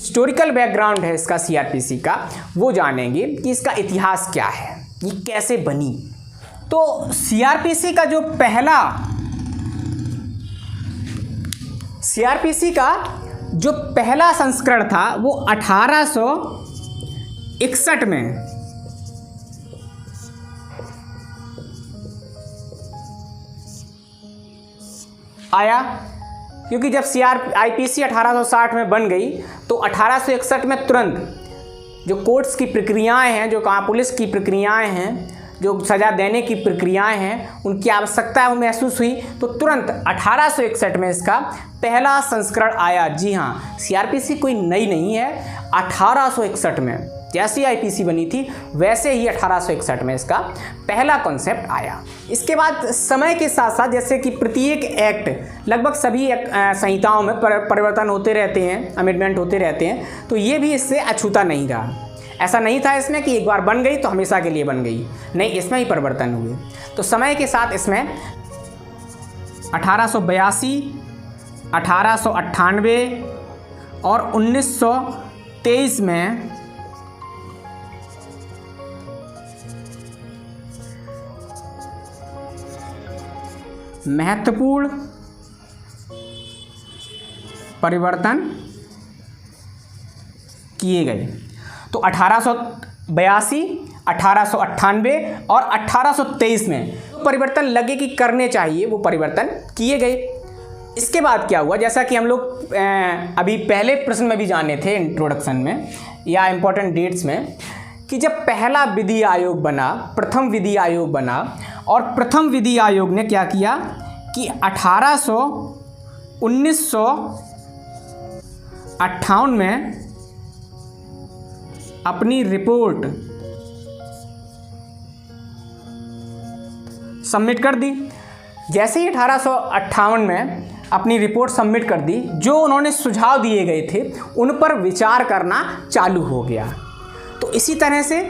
Historical background है इसका CrPC का, वो जानेंगे कि इसका इतिहास क्या है, ये कैसे बनी। तो सीआरपीसी का जो पहला संस्करण था वो 1861 में आया, क्योंकि जब आईपीसी 1860 में बन गई तो 1861 में तुरंत जो कोर्ट्स की प्रक्रियाएं हैं, जो पुलिस की प्रक्रियाएं हैं, जो सज़ा देने की प्रक्रियाएं हैं, उनकी आवश्यकता महसूस हुई तो तुरंत 1861 में इसका पहला संस्करण आया। जी हाँ, सीआरपीसी कोई नई नहीं है। 1861 में जैसी आईपीसी बनी थी वैसे ही 1861 में इसका पहला कॉन्सेप्ट आया। इसके बाद समय के साथ साथ जैसे कि प्रत्येक एक्ट, लगभग सभी संहिताओं में परिवर्तन होते रहते हैं, अमेंडमेंट होते रहते हैं, तो ये भी इससे अछूता नहीं रहा। ऐसा नहीं था इसमें कि एक बार बन गई तो हमेशा के लिए बन गई, नहीं, इसमें ही परिवर्तन हुए। तो समय के साथ इसमें 1882, 1898 और 1923 में महत्वपूर्ण परिवर्तन किए गए। तो 1882, 1898 और 1823 में परिवर्तन लगे कि करने चाहिए, वो परिवर्तन किए गए। इसके बाद क्या हुआ, जैसा कि हम लोग अभी पहले प्रश्न में भी जाने थे, इंट्रोडक्शन में या इम्पोर्टेंट डेट्स में, कि जब पहला विधि आयोग बना, प्रथम विधि आयोग बना, और प्रथम विधि आयोग ने क्या किया कि 1958 में अपनी रिपोर्ट सबमिट कर दी। जैसे ही 1858 में अपनी रिपोर्ट सबमिट कर दी, जो उन्होंने सुझाव दिए गए थे उन पर विचार करना चालू हो गया। तो इसी तरह से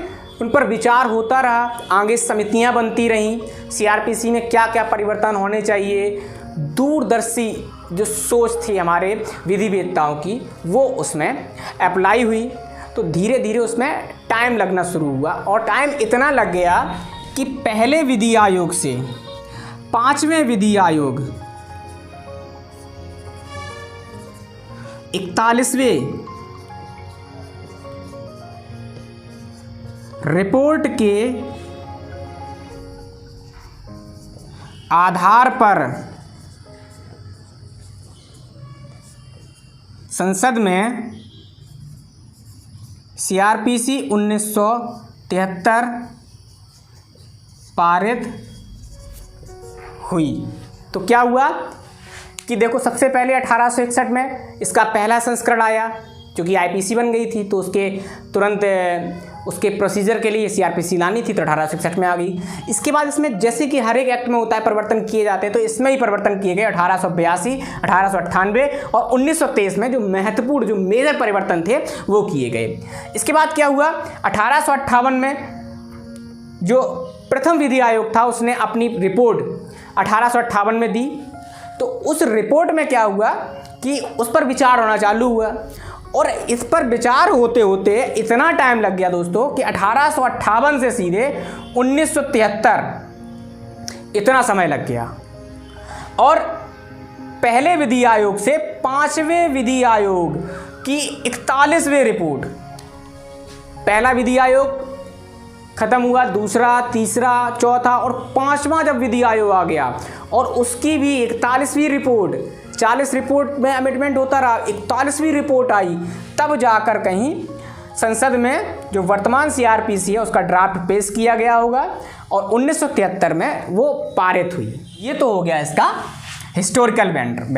उन पर विचार होता रहा, आगे समितियां बनती रहीं, सीआरपीसी में क्या क्या परिवर्तन होने चाहिए, दूरदर्शी जो सोच थी हमारे विधिवेत्ताओं की वो उसमें अप्लाई हुई। तो धीरे धीरे उसमें टाइम लगना शुरू हुआ, और टाइम इतना लग गया कि पहले विधि आयोग से 5वें विधि आयोग 41वें रिपोर्ट के आधार पर संसद में सीआरपीसी 1973 पारित हुई। तो क्या हुआ कि देखो, सबसे पहले 1861 में इसका पहला संस्करण आया, क्योंकि आईपीसी बन गई थी तो उसके तुरंत उसके प्रोसीजर के लिए सीआरपीसी लानी थी, तो 1861 में आ गई। इसके बाद इसमें जैसे कि हर एक एक्ट में होता है परिवर्तन किए जाते हैं, तो इसमें ही परिवर्तन किए गए 1882, 1898 और 1923 में जो महत्वपूर्ण, जो मेजर परिवर्तन थे वो किए गए। इसके बाद क्या हुआ, 1858 में जो प्रथम विधि आयोग था उसने अपनी रिपोर्ट 1858 में दी। तो उस रिपोर्ट में क्या हुआ कि उस पर विचार होना चालू हुआ, और इस पर विचार होते होते इतना टाइम लग गया दोस्तों कि 1858 से सीधे 1973 इतना समय लग गया। और पहले विधि आयोग से 5वें विधि आयोग की 41वें रिपोर्ट, पहला विधि आयोग खत्म हुआ, दूसरा, तीसरा, चौथा और 5वां जब विधि आयोग आ गया और उसकी भी 41वीं रिपोर्ट, 40 रिपोर्ट में अमेंडमेंट होता रहा, 41वीं रिपोर्ट आई, तब जाकर कहीं संसद में जो वर्तमान सीआरपीसी है उसका ड्राफ्ट पेश किया गया होगा और 1973 में वो पारित हुई। ये तो हो गया इसका हिस्टोरिकल बैकग्राउंड।